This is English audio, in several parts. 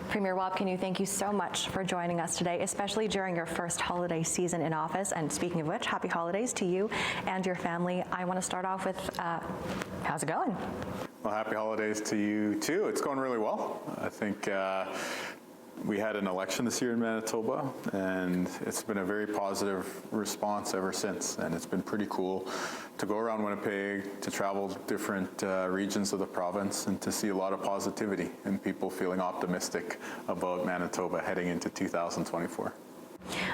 Premier Wab Kinew, thank you so much for joining us today, especially during your first holiday season in office. And speaking of which, happy holidays to you and your family. I want to start off with, how's it going? Well, happy holidays to you too. It's going really well. I think we had an election this year in Manitoba, and it's been a very positive response ever since. And it's been pretty cool to go around Winnipeg, to travel different regions of the province, and to see a lot of positivity and people feeling optimistic about Manitoba heading into 2024.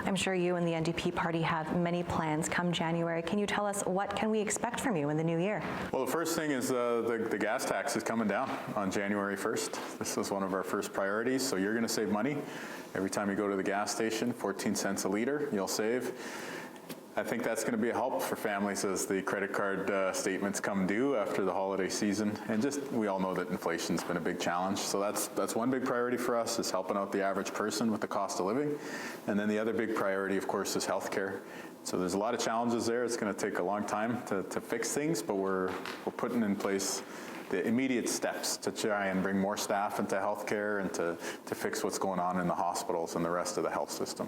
I'm sure you and the NDP party have many plans come January. Can you tell us what can we expect from you in the new year? Well, the first thing is the gas tax is coming down on January 1st. This is one of our first priorities, so you're going to save money. Every time you go to the gas station, 14 cents a litre, you'll save. I think that's going to be a help for families as the credit card statements come due after the holiday season. And just, we all know that inflation's been a big challenge. So that's one big priority for us, is helping out the average person with the cost of living. And then the other big priority, of course, is healthcare. So there's a lot of challenges there. It's going to take a long time to fix things, but we're putting in place the immediate steps to try and bring more staff into healthcare and to fix what's going on in the hospitals and the rest of the health system.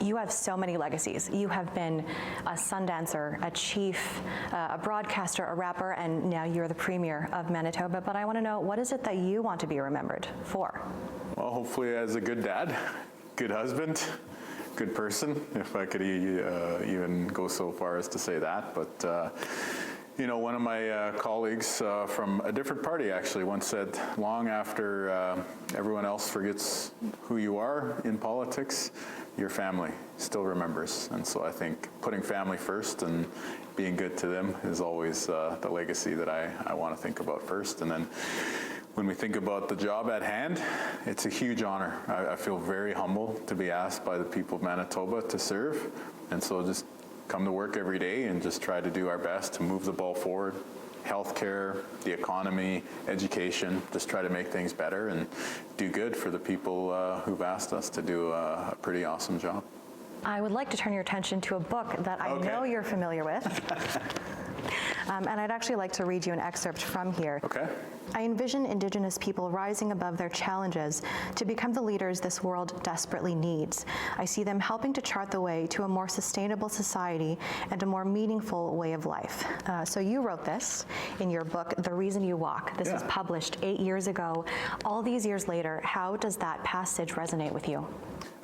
You have so many legacies. You have been a Sundancer, a chief, a broadcaster, a rapper, and now you're the Premier of Manitoba. But I want to know, what is it that you want to be remembered for? Well, hopefully as a good dad, good husband, good person, if I could even go so far as to say that. But you know, one of my colleagues from a different party actually once said, long after everyone else forgets who you are in politics, your family still remembers. And so I think putting family first and being good to them is always the legacy that I want to think about first. And then when we think about the job at hand, it's a huge honor. I feel very humble to be asked by the people of Manitoba to serve. And so just come to work every day and just try to do our best to move the ball forward. Healthcare, the economy, education, just try to make things better and do good for the people who've asked us to do a pretty awesome job. I would like to turn your attention to a book that I know you're familiar with. And I'd actually like to read you an excerpt from here. Okay. I envision Indigenous people rising above their challenges to become the leaders this world desperately needs. I see them helping to chart the way to a more sustainable society and a more meaningful way of life. So you wrote this in your book, The Reason You Walk. This was published 8 years ago. All these years later, how does that passage resonate with you?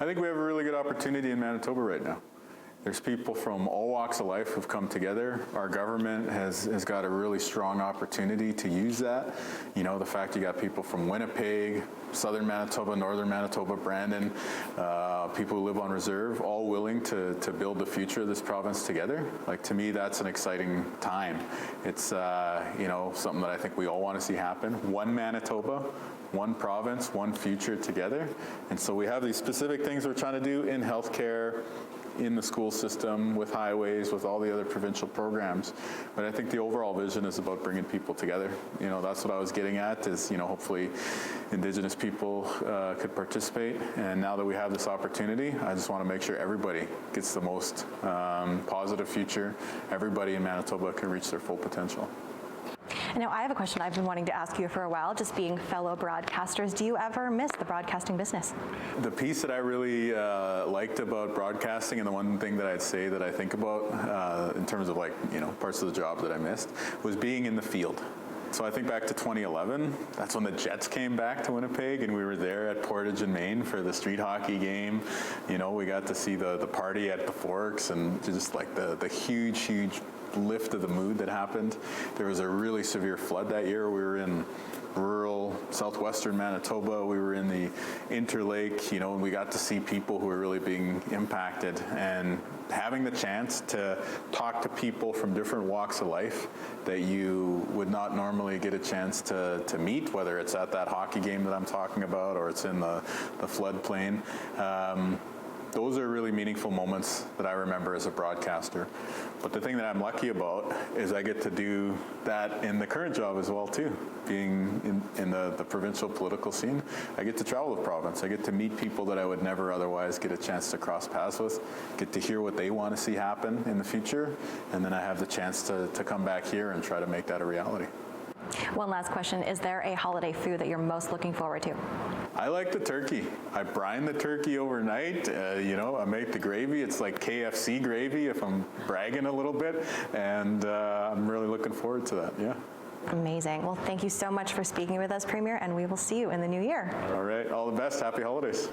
I think we have a really good opportunity in Manitoba right now. There's people from all walks of life who've come together. Our government has got a really strong opportunity to use that. You know, the fact you got people from Winnipeg, southern Manitoba, northern Manitoba, Brandon, people who live on reserve, all willing to build the future of this province together. Like, to me, that's an exciting time. It's, you know, something that I think we all want to see happen. One Manitoba, one province, one future together. And so we have these specific things we're trying to do in healthcare, in the school system, with highways, with all the other provincial programs. But I think the overall vision is about bringing people together. You know, that's what I was getting at, is, you know, hopefully Indigenous people could participate. And now that we have this opportunity, I just want to make sure everybody gets the most positive future. Everybody in Manitoba can reach their full potential. Now, I have a question I've been wanting to ask you for a while, just being fellow broadcasters. Do you ever miss the broadcasting business? The piece that I really liked about broadcasting, and the one thing that I'd say that I think about in terms of, like, you know, parts of the job that I missed, was being in the field. So I think back to 2011, that's when the Jets came back to Winnipeg, and we were there at Portage in Maine for the street hockey game. You know, we got to see the party at the Forks, and just like the huge lift of the mood that happened. There was a really severe flood that year. We were in rural southwestern Manitoba. We were in the Interlake, you know, and we got to see people who were really being impacted, and having the chance to talk to people from different walks of life that you would not normally get a chance to meet, whether it's at that hockey game that I'm talking about or it's in the floodplain. Those are really meaningful moments that I remember as a broadcaster. But the thing that I'm lucky about is I get to do that in the current job as well too. Being in the provincial political scene, I get to travel the province. I get to meet people that I would never otherwise get a chance to cross paths with, get to hear what they want to see happen in the future, and then I have the chance to come back here and try to make that a reality. One last question. Is there a holiday food that you're most looking forward to? I like the turkey. I brine the turkey overnight. I make the gravy. It's like KFC gravy if I'm bragging a little bit. And I'm really looking forward to that, yeah. Amazing. Well, thank you so much for speaking with us, Premier, and we will see you in the new year. All right. All the best. Happy holidays.